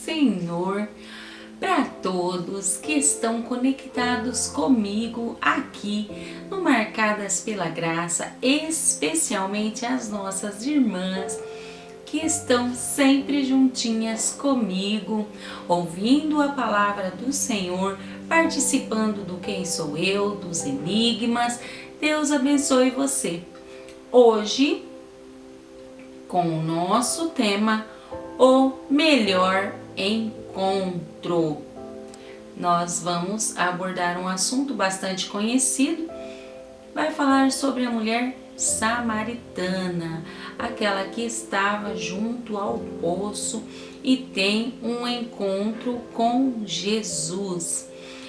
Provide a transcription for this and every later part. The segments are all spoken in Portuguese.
Senhor para todos que estão conectados comigo aqui no Marcadas pela Graça, especialmente as nossas irmãs que estão sempre juntinhas comigo, ouvindo a palavra do Senhor, participando do Quem Sou Eu, dos enigmas. Deus abençoe você. Hoje, com o nosso tema, o melhor encontro. Nós vamos abordar um assunto bastante conhecido. Vai falar sobre a mulher samaritana, aquela que estava junto ao poço e tem um encontro com Jesus.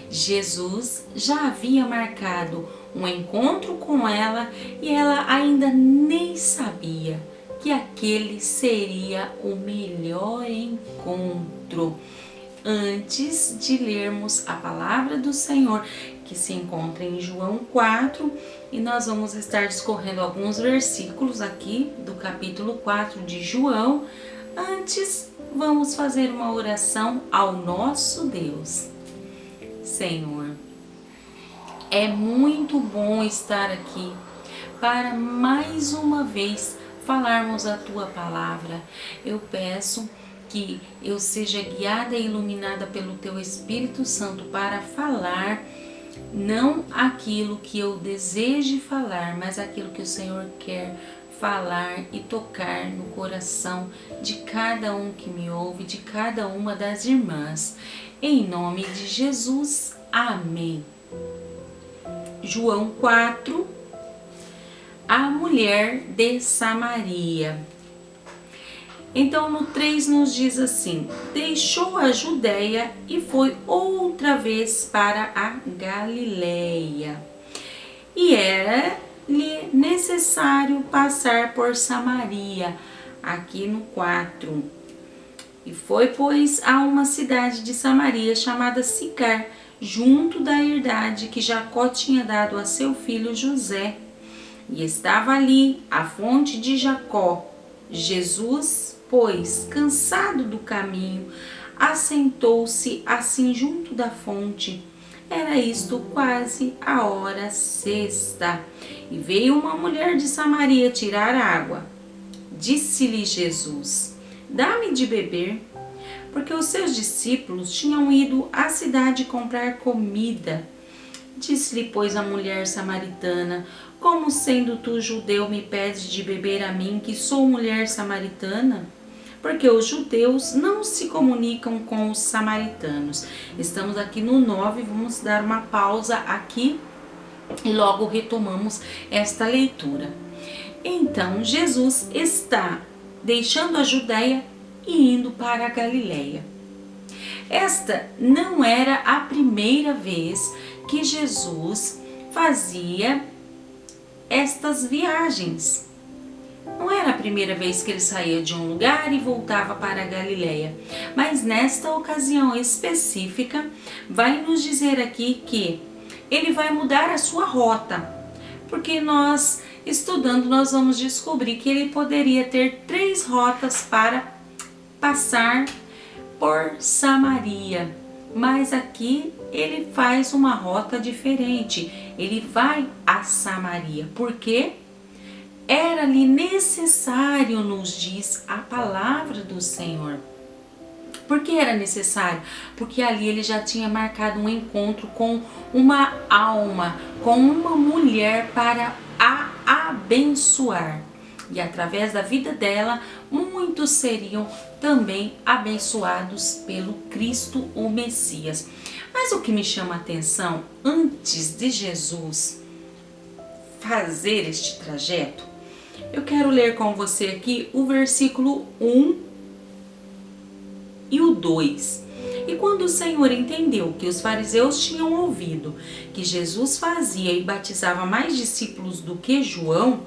Jesus já havia marcado um encontro com ela e ela ainda nem sabia que aquele seria o melhor encontro. Antes de lermos a palavra do Senhor, que se encontra em João 4, e nós vamos estar discorrendo alguns versículos aqui do capítulo 4 de João. Antes, vamos fazer uma oração ao nosso Deus. Senhor, é muito bom estar aqui para mais uma vez falarmos a Tua palavra. Eu peço que eu seja guiada e iluminada pelo Teu Espírito Santo para falar não aquilo que eu deseje falar, mas aquilo que o Senhor quer falar e tocar no coração de cada um que me ouve, de cada uma das irmãs. Em nome de Jesus, amém. João 4, a mulher de Samaria. Então no 3 nos diz assim: deixou a Judéia e foi outra vez para a Galileia. E era-lhe necessário passar por Samaria, aqui no 4. E foi, pois, a uma cidade de Samaria chamada Sicar, junto da herdade que Jacó tinha dado a seu filho José. E estava ali a fonte de Jacó. Jesus, pois, cansado do caminho, assentou-se assim junto da fonte. Era isto quase a hora sexta. E veio uma mulher de Samaria tirar água. Disse-lhe Jesus: dá-me de beber, porque os seus discípulos tinham ido à cidade comprar comida. Disse-lhe, pois, a mulher samaritana: como sendo tu judeu me pedes de beber a mim, que sou mulher samaritana? Porque os judeus não se comunicam com os samaritanos. Estamos aqui no 9, vamos dar uma pausa aqui e logo retomamos esta leitura. Então, Jesus está deixando a Judéia e indo para a Galileia. Esta não era a primeira vez que Jesus fazia estas viagens. Não era a primeira vez que ele saía de um lugar e voltava para a Galileia. Mas nesta ocasião específica, vai nos dizer aqui que ele vai mudar a sua rota. Porque nós, estudando, nós vamos descobrir que ele poderia ter 3 rotas para passar por Samaria. Mas aqui ele faz uma rota diferente. Ele vai a Samaria. Por quê? Era-lhe necessário, nos diz a palavra do Senhor. Por que era necessário? Porque ali ele já tinha marcado um encontro com uma alma, com uma mulher para a abençoar. E através da vida dela, muitos seriam também abençoados pelo Cristo, o Messias. Mas o que me chama a atenção, antes de Jesus fazer este trajeto, eu quero ler com você aqui o versículo 1 e o 2. E quando o Senhor entendeu que os fariseus tinham ouvido que Jesus fazia e batizava mais discípulos do que João,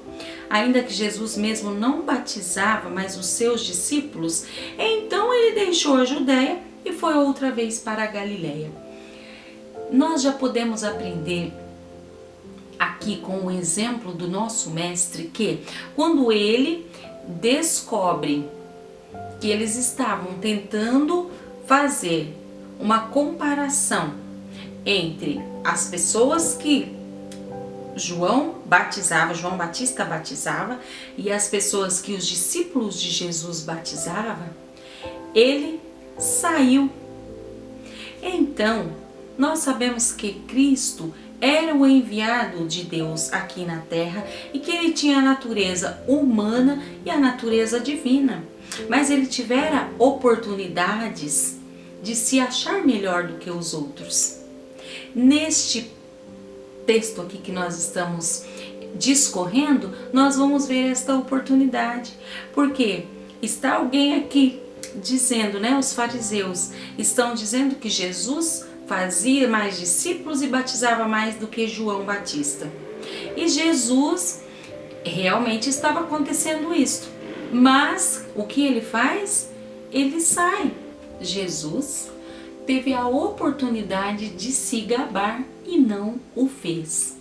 ainda que Jesus mesmo não batizava, mas os seus discípulos, então ele deixou a Judéia e foi outra vez para a Galileia. Nós já podemos aprender aqui com o exemplo do nosso mestre que quando ele descobre que eles estavam tentando fazer uma comparação entre as pessoas que João Batista batizava e as pessoas que os discípulos de Jesus batizavam, ele saiu. Então, nós sabemos que Cristo era o enviado de Deus aqui na terra e que ele tinha a natureza humana e a natureza divina. Mas ele tivera oportunidades de se achar melhor do que os outros. Neste texto aqui que nós estamos discorrendo, nós vamos ver esta oportunidade. Porque está alguém aqui dizendo, os fariseus estão dizendo que Jesus fazia mais discípulos e batizava mais do que João Batista. E Jesus realmente estava acontecendo isso. Mas o que ele faz? Ele sai. Jesus teve a oportunidade de se gabar e não o fez.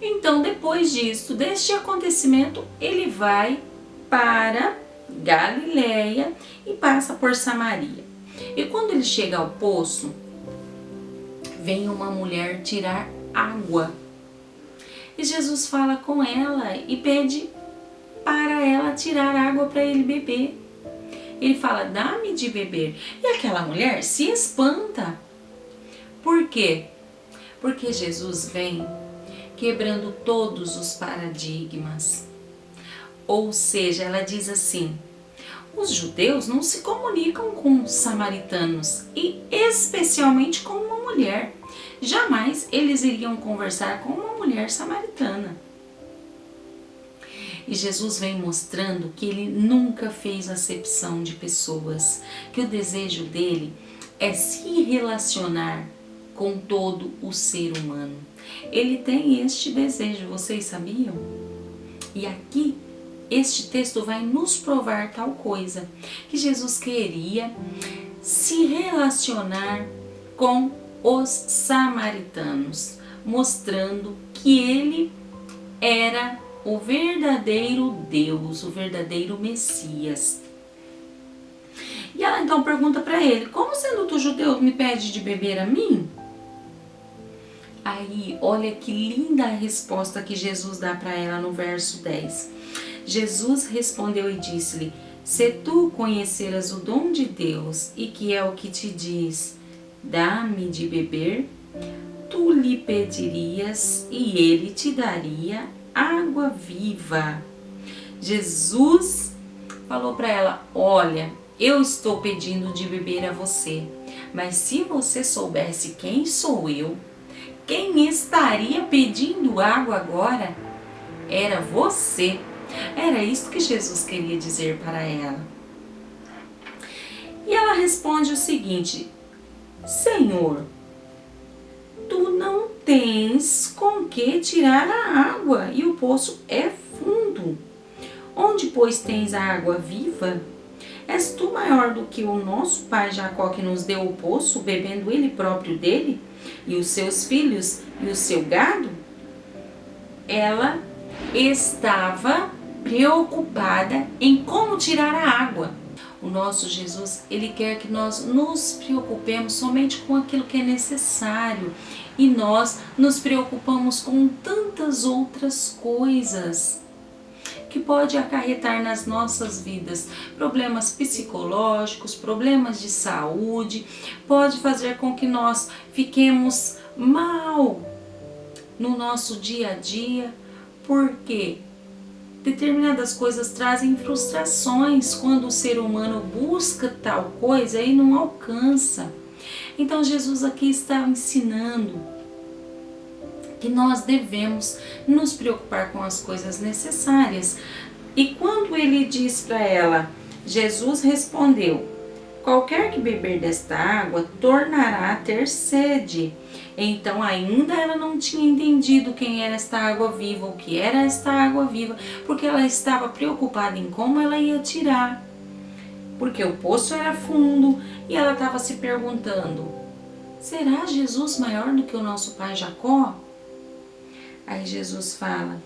Então, depois disso, deste acontecimento, ele vai para Galileia e passa por Samaria. E quando ele chega ao poço, vem uma mulher tirar água. E Jesus fala com ela e pede para ela tirar água para ele beber. Ele fala, dá-me de beber. E aquela mulher se espanta. Por quê? Porque Jesus vem quebrando todos os paradigmas. Ou seja, ela diz assim, os judeus não se comunicam com os samaritanos e especialmente com uma mulher. Jamais eles iriam conversar com uma mulher samaritana. E Jesus vem mostrando que ele nunca fez acepção de pessoas, que o desejo dele é se relacionar com todo o ser humano. Ele tem este desejo, vocês sabiam? E aqui, este texto vai nos provar tal coisa, que Jesus queria se relacionar com os samaritanos, mostrando que ele era o verdadeiro Deus, o verdadeiro Messias. E ela então pergunta para ele, como sendo tu judeu me pede de beber a mim? Aí, olha que linda a resposta que Jesus dá para ela no verso 10. Jesus respondeu e disse-lhe, se tu conheceras o dom de Deus e que é o que te diz, dá-me de beber, tu lhe pedirias e ele te daria água viva. Jesus falou para ela, olha, eu estou pedindo de beber a você, mas se você soubesse quem sou eu, quem estaria pedindo água agora era você. Era isso que Jesus queria dizer para ela. E ela responde o seguinte, Senhor, tu não tens com que tirar a água e o poço é fundo. Onde, pois, tens a água viva? És tu maior do que o nosso pai Jacó que nos deu o poço, bebendo ele próprio dele, e os seus filhos e o seu gado? Ela estava preocupada em como tirar a água. O nosso Jesus, ele quer que nós nos preocupemos somente com aquilo que é necessário. E nós nos preocupamos com tantas outras coisas que pode acarretar nas nossas vidas problemas psicológicos, problemas de saúde, pode fazer com que nós fiquemos mal no nosso dia a dia, porque determinadas coisas trazem frustrações quando o ser humano busca tal coisa e não alcança. Então Jesus aqui está ensinando que nós devemos nos preocupar com as coisas necessárias. E quando ele diz para ela, Jesus respondeu, qualquer que beber desta água tornará a ter sede. Então ainda ela não tinha entendido quem era esta água viva, o que era esta água viva, porque ela estava preocupada em como ela ia tirar. Porque o poço era fundo e ela estava se perguntando, será Jesus maior do que o nosso pai Jacó? Aí Jesus fala,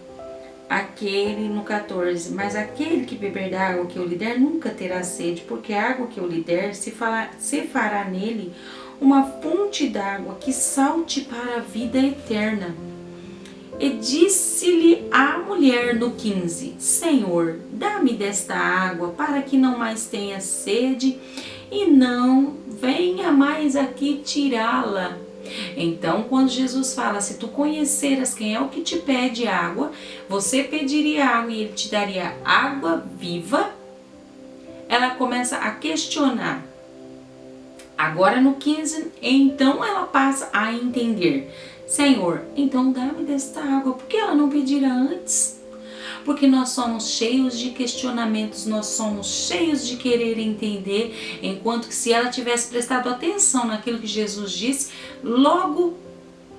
aquele no 14, mas aquele que beber da água que eu lhe der nunca terá sede, porque a água que eu lhe der se fará nele uma fonte d'água que salte para a vida eterna. E disse-lhe a mulher no 15, Senhor, dá-me desta água para que não mais tenha sede e não venha mais aqui tirá-la. Então, quando Jesus fala, se tu conheceras quem é o que te pede água, você pediria água e ele te daria água viva, ela começa a questionar. Agora no 15, então ela passa a entender. Senhor, então dá-me desta água, por que ela não pedira antes? Porque nós somos cheios de questionamentos, nós somos cheios de querer entender, enquanto que se ela tivesse prestado atenção naquilo que Jesus disse, logo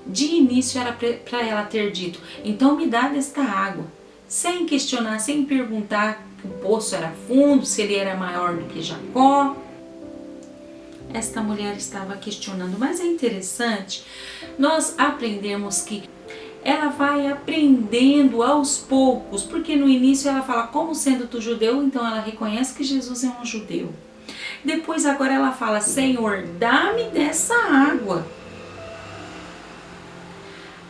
de início era para ela ter dito, então me dá desta água, sem questionar, sem perguntar que o poço era fundo, se ele era maior do que Jacó. Esta mulher estava questionando, mas é interessante nós aprendemos que ela vai aprendendo aos poucos, porque no início ela fala, como sendo tu judeu, então ela reconhece que Jesus é um judeu. Depois agora ela fala, Senhor, dá-me dessa água.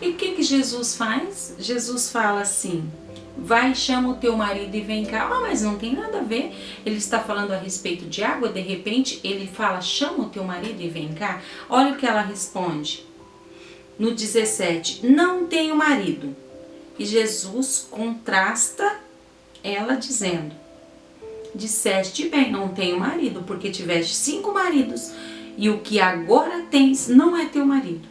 E o que Jesus faz? Jesus fala assim, vai, chama o teu marido e vem cá. Ah, mas não tem nada a ver. Ele está falando a respeito de água, de repente ele fala, chama o teu marido e vem cá. Olha o que ela responde. No 17, não tenho marido. E Jesus contrasta ela dizendo, disseste bem, não tenho marido, porque tiveste 5 maridos, e o que agora tens não é teu marido.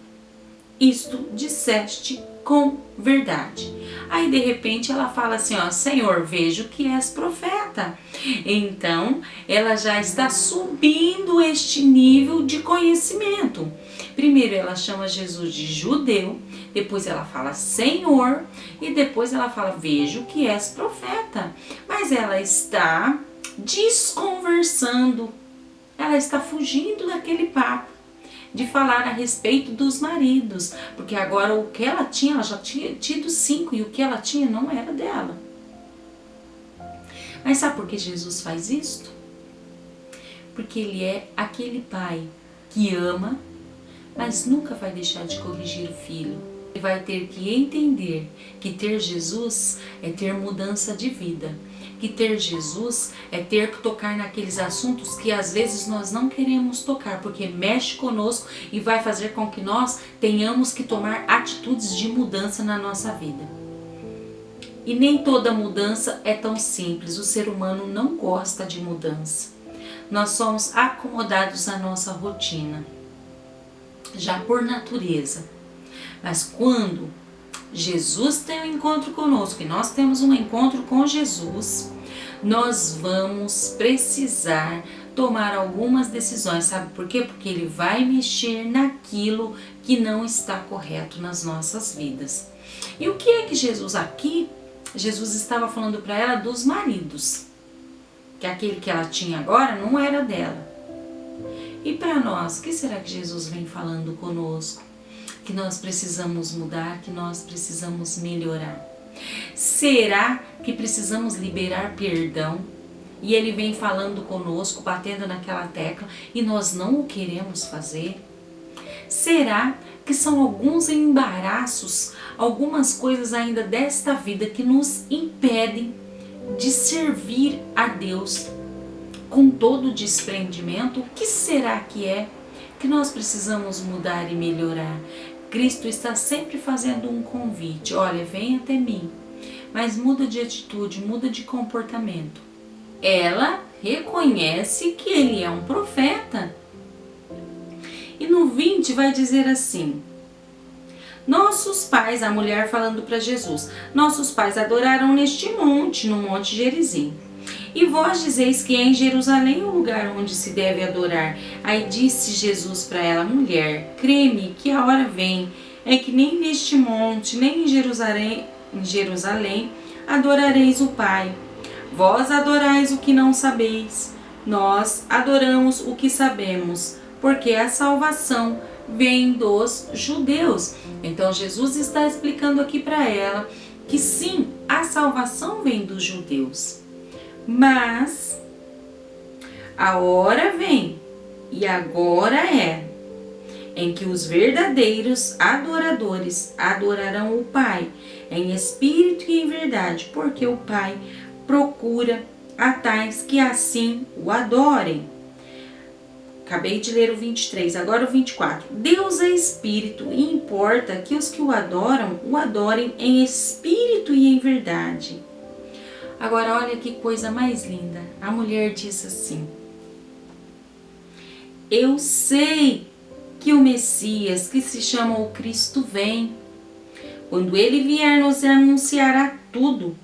Isto disseste com verdade. Aí de repente ela fala assim, ó, Senhor, vejo que és profeta. Então ela já está subindo este nível de conhecimento. Primeiro ela chama Jesus de judeu, depois ela fala Senhor e depois ela fala, vejo que és profeta. Mas ela está desconversando, ela está fugindo daquele papo de falar a respeito dos maridos, porque agora o que ela tinha, ela já tinha tido 5 e o que ela tinha não era dela. Mas sabe por que Jesus faz isto? Porque ele é aquele pai que ama, mas nunca vai deixar de corrigir o filho. Ele vai ter que entender que ter Jesus é ter mudança de vida, que ter Jesus é ter que tocar naqueles assuntos que às vezes nós não queremos tocar, porque mexe conosco e vai fazer com que nós tenhamos que tomar atitudes de mudança na nossa vida. E nem toda mudança é tão simples, o ser humano não gosta de mudança. Nós somos acomodados à nossa rotina, já por natureza. Mas quando Jesus tem um encontro conosco e nós temos um encontro com Jesus, nós vamos precisar tomar algumas decisões, sabe por quê? Porque ele vai mexer naquilo que não está correto nas nossas vidas. E o que é que Jesus aqui, Jesus estava falando para ela dos maridos, que aquele que ela tinha agora não era dela. E para nós, o que será que Jesus vem falando conosco? Que nós precisamos mudar, que nós precisamos melhorar. Será que precisamos liberar perdão? E ele vem falando conosco, batendo naquela tecla, e nós não o queremos fazer? Será que são alguns embaraços, algumas coisas ainda desta vida que nos impedem de servir a Deus com todo o desprendimento? O que será que é que nós precisamos mudar e melhorar? Cristo está sempre fazendo um convite, olha, vem até mim, mas muda de atitude, muda de comportamento. Ela reconhece que ele é um profeta. E no 20 vai dizer assim, nossos pais, a mulher falando para Jesus, nossos pais adoraram neste monte, no Monte Gerizim. E vós dizeis que é em Jerusalém o lugar onde se deve adorar. Aí disse Jesus para ela, mulher, crê-me que a hora vem, é que nem neste monte, nem em Jerusalém adorareis o Pai. Vós adorais o que não sabeis, nós adoramos o que sabemos, porque a salvação vem dos judeus. Então Jesus está explicando aqui para ela que sim, a salvação vem dos judeus, mas a hora vem e agora é em que os verdadeiros adoradores adorarão o Pai em espírito e em verdade, porque o Pai procura a tais que assim o adorem. Acabei de ler o 23, agora o 24. Deus é espírito e importa que os que o adorem em espírito e em verdade. Agora olha que coisa mais linda. A mulher diz assim: eu sei que o Messias, que se chama o Cristo, vem. Quando ele vier, nos anunciará tudo.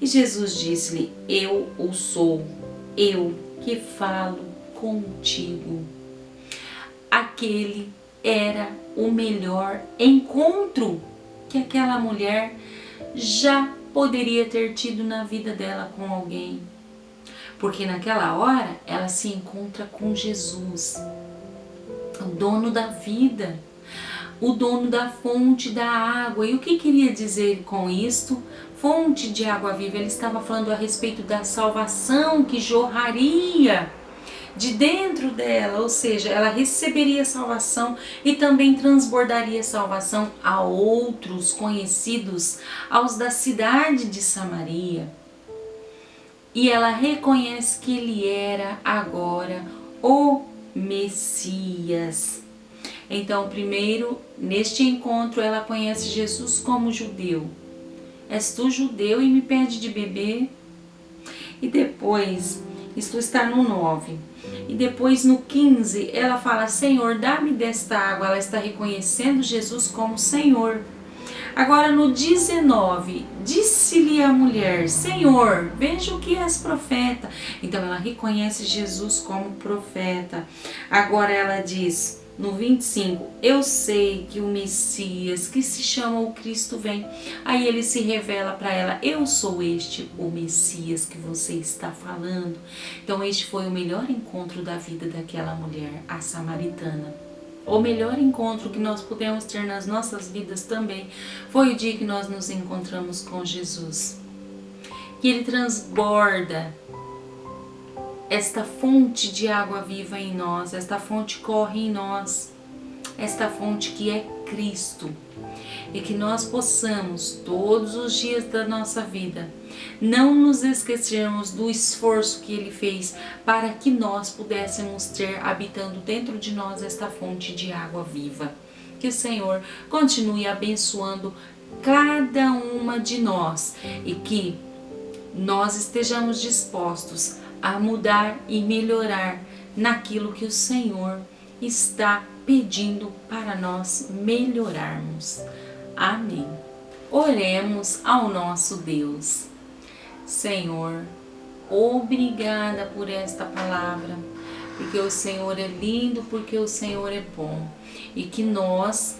E Jesus disse-lhe: eu o sou, eu que falo contigo. Aquele era o melhor encontro que aquela mulher já poderia ter tido na vida dela com alguém. Porque naquela hora ela se encontra com Jesus, o dono da vida, o dono da fonte da água. E o que queria dizer com isto? Fonte de água viva. Ele estava falando a respeito da salvação que jorraria de dentro dela, ou seja, ela receberia salvação e também transbordaria salvação a outros conhecidos, aos da cidade de Samaria. E ela reconhece que ele era agora o Messias. Então, primeiro, neste encontro, ela conhece Jesus como judeu. És tu judeu e me pede de beber? E depois, isto está no 9. E depois no 15, ela fala: Senhor, dá-me desta água. Ela está reconhecendo Jesus como Senhor. Agora no 19, disse-lhe a mulher: Senhor, vejo que és profeta. Então ela reconhece Jesus como profeta. Agora ela diz no 25, eu sei que o Messias, que se chama o Cristo, vem. Aí ele se revela para ela: eu sou este, o Messias que você está falando. Então este foi o melhor encontro da vida daquela mulher, a samaritana. O melhor encontro que nós pudemos ter nas nossas vidas também foi o dia que nós nos encontramos com Jesus. Que ele transborda esta fonte de água viva em nós, esta fonte corre em nós, esta fonte que é Cristo. E que nós possamos, todos os dias da nossa vida, não nos esquecermos do esforço que ele fez para que nós pudéssemos ter habitando dentro de nós esta fonte de água viva. Que o Senhor continue abençoando cada uma de nós e que nós estejamos dispostos a mudar e melhorar naquilo que o Senhor está pedindo para nós melhorarmos. Amém. Oremos ao nosso Deus. Senhor, obrigada por esta palavra, porque o Senhor é lindo, porque o Senhor é bom, e que nós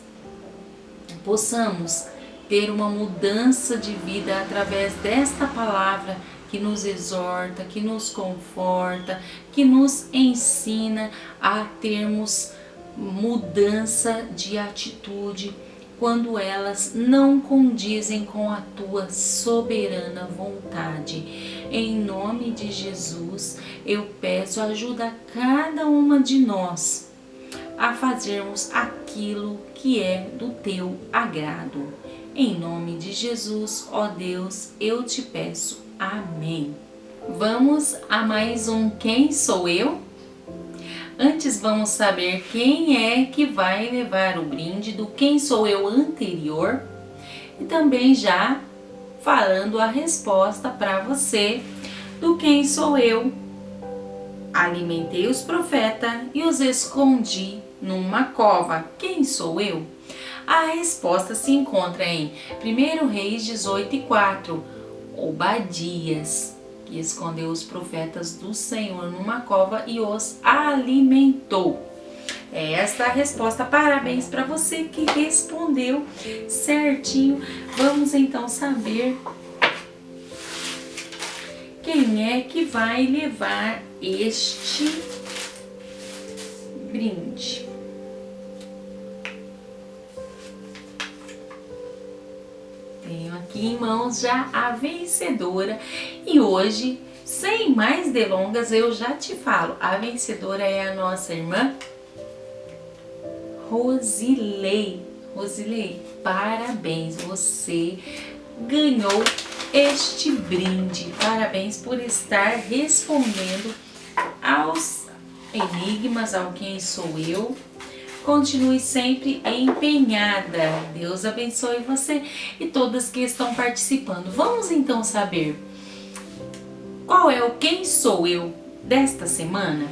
possamos ter uma mudança de vida através desta palavra que nos exorta, que nos conforta, que nos ensina a termos mudança de atitude quando elas não condizem com a tua soberana vontade. Em nome de Jesus, eu peço ajuda a cada uma de nós a fazermos aquilo que é do teu agrado. Em nome de Jesus, ó Deus, eu te peço. Amém. Vamos a mais um Quem Sou Eu? Antes vamos saber quem é que vai levar o brinde do Quem Sou Eu anterior e também já falando a resposta para você do Quem Sou Eu. Alimentei os profetas e os escondi numa cova. Quem sou eu? A resposta se encontra em 1 Reis 18:4. Obadias, que escondeu os profetas do Senhor numa cova e os alimentou. É esta a resposta. Parabéns para você que respondeu certinho. Vamos então saber quem é que vai levar este brinde. Tenho aqui aqui em mãos já a vencedora. E hoje, sem mais delongas, eu já te falo, a vencedora é a nossa irmã Rosilei. Rosilei, parabéns, você ganhou este brinde. Parabéns por estar respondendo aos enigmas, ao quem sou eu. Continue sempre empenhada. Deus abençoe você e todas que estão participando. Vamos então saber qual é o quem sou eu desta semana?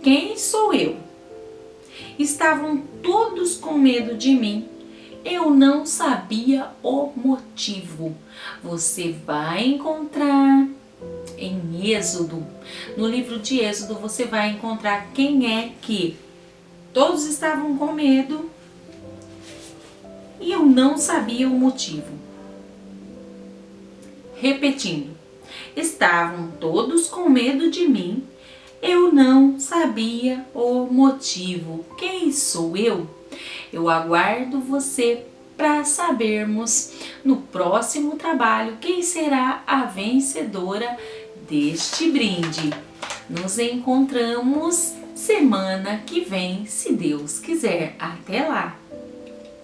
Quem sou eu? Estavam todos com medo de mim. Eu não sabia o motivo. Você vai encontrar em Êxodo, no livro de Êxodo, você vai encontrar quem é que todos estavam com medo e eu não sabia o motivo. Repetindo, estavam todos com medo de mim, eu não sabia o motivo. Quem sou eu? Eu aguardo você para sabermos no próximo trabalho quem será a vencedora deste brinde. Nos encontramos semana que vem, se Deus quiser. Até lá!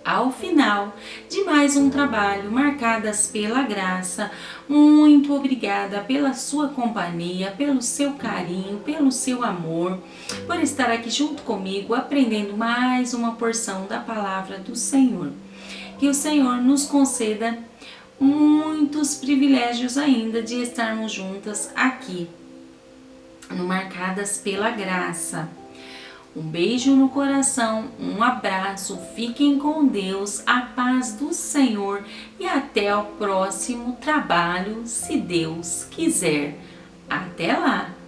Ao final de mais um trabalho Marcadas pela Graça, muito obrigada pela sua companhia, pelo seu carinho, pelo seu amor, por estar aqui junto comigo, aprendendo mais uma porção da palavra do Senhor. Que o Senhor nos conceda muitos privilégios ainda de estarmos juntas aqui no Marcadas pela Graça. Um beijo no coração, um abraço, fiquem com Deus, a paz do Senhor e até o próximo trabalho, se Deus quiser. Até lá!